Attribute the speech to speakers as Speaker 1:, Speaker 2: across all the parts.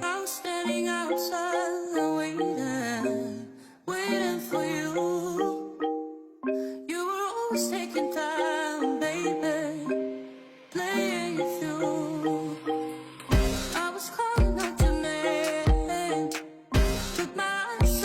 Speaker 1: I'm standing outside, waiting for you. You were always taking time, baby, playing it through. I was calling out your name, took my eyes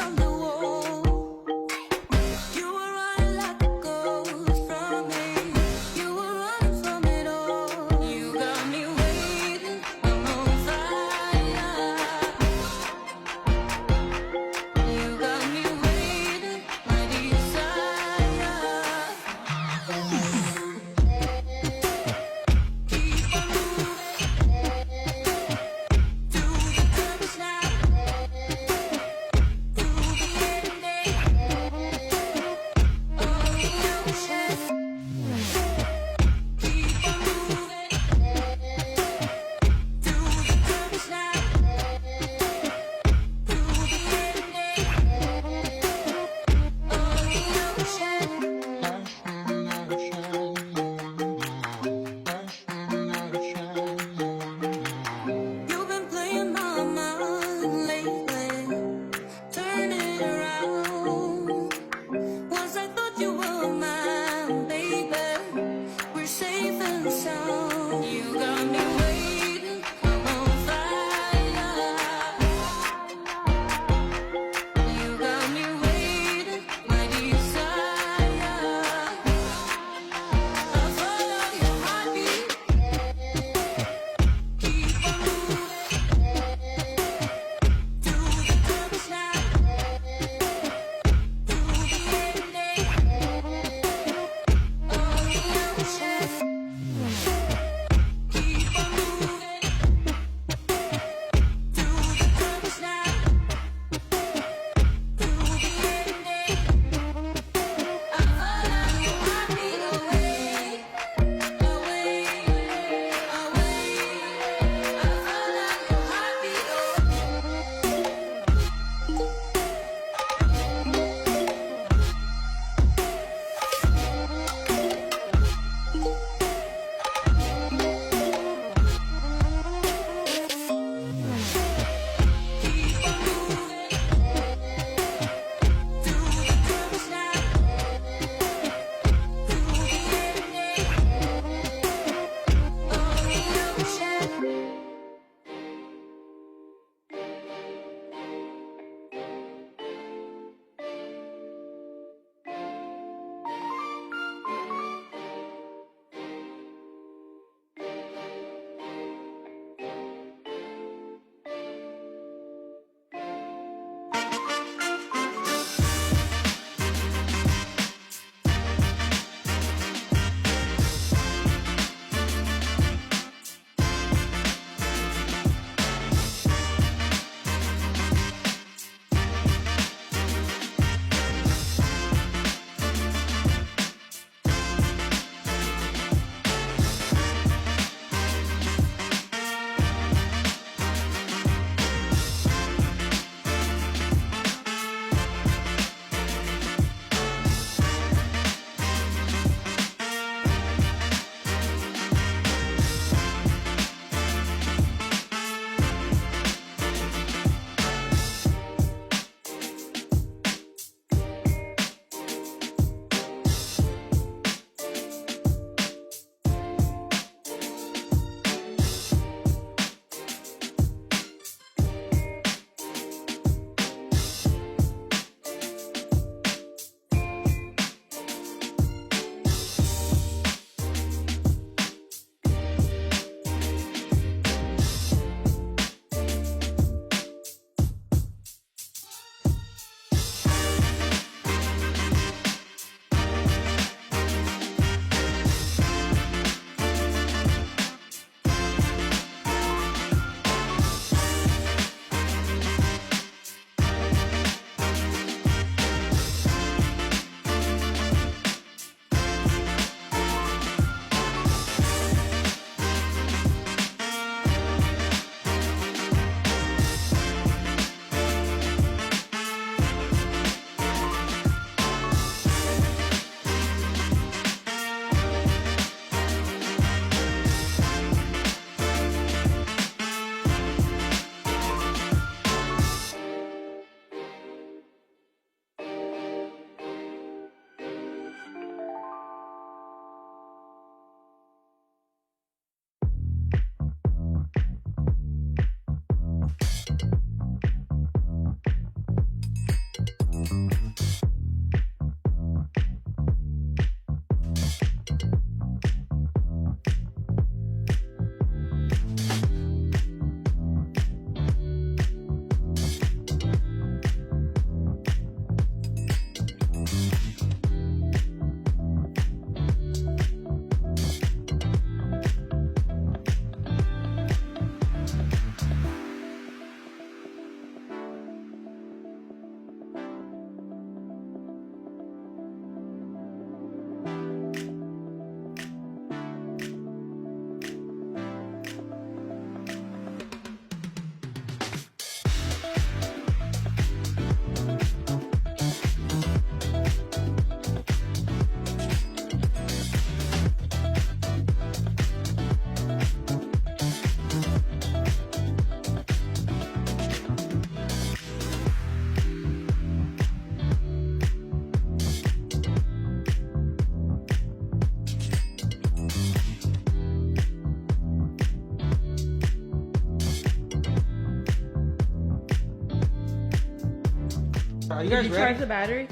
Speaker 2: You
Speaker 3: Did
Speaker 2: guys
Speaker 3: you
Speaker 2: ready?
Speaker 3: charge the battery?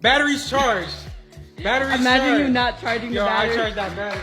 Speaker 2: Battery's charged. Battery's
Speaker 3: Imagine
Speaker 2: charged.
Speaker 3: you not charging the
Speaker 2: Yo,
Speaker 3: battery.
Speaker 2: I charged that battery.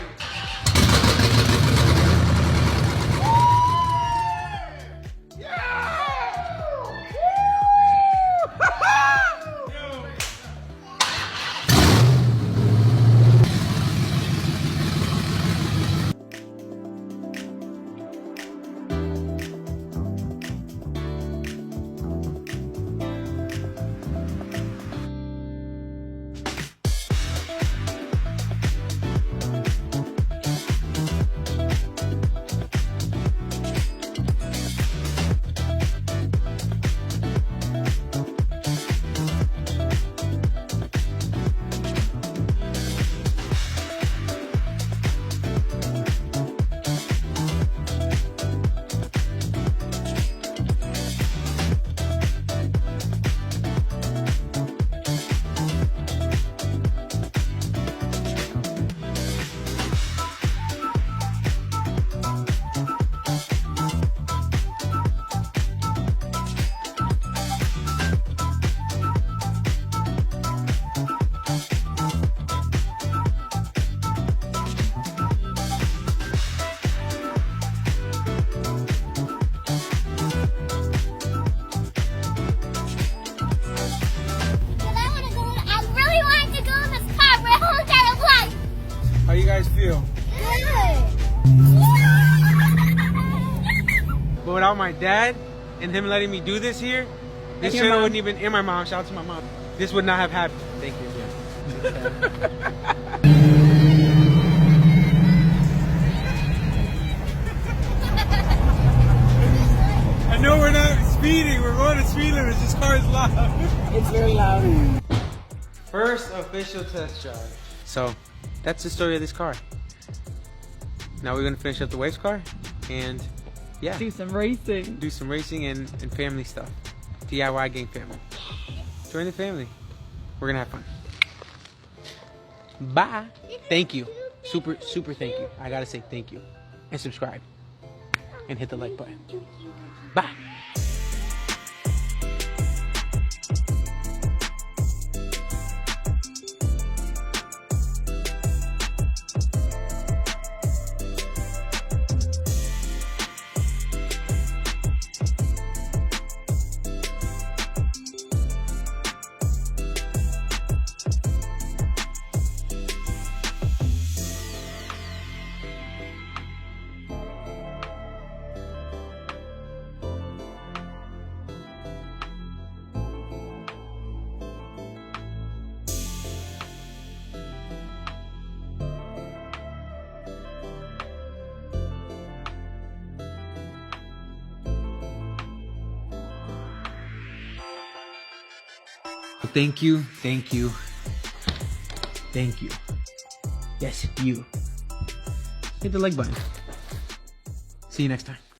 Speaker 2: How you guys feel? But without my dad and him letting me do this here, this
Speaker 3: your
Speaker 2: channel
Speaker 3: mom.
Speaker 2: wouldn't even, and my mom, shout out to my mom, this would not have happened. Thank you. I know we're not speeding, we're going to speed limits, this car is loud.
Speaker 3: It's very loud.
Speaker 2: First official test drive. So, that's the story of this car. Now we're gonna finish up the Waves car, and yeah,
Speaker 3: Do some racing.
Speaker 2: do some racing and family stuff. DIY gang family. Join the family. We're gonna have fun. Bye. Thank you. Super thank you. I gotta say thank you. And subscribe. And hit the like button. Bye. Thank you. Yes, you. Hit the like button. See you next time.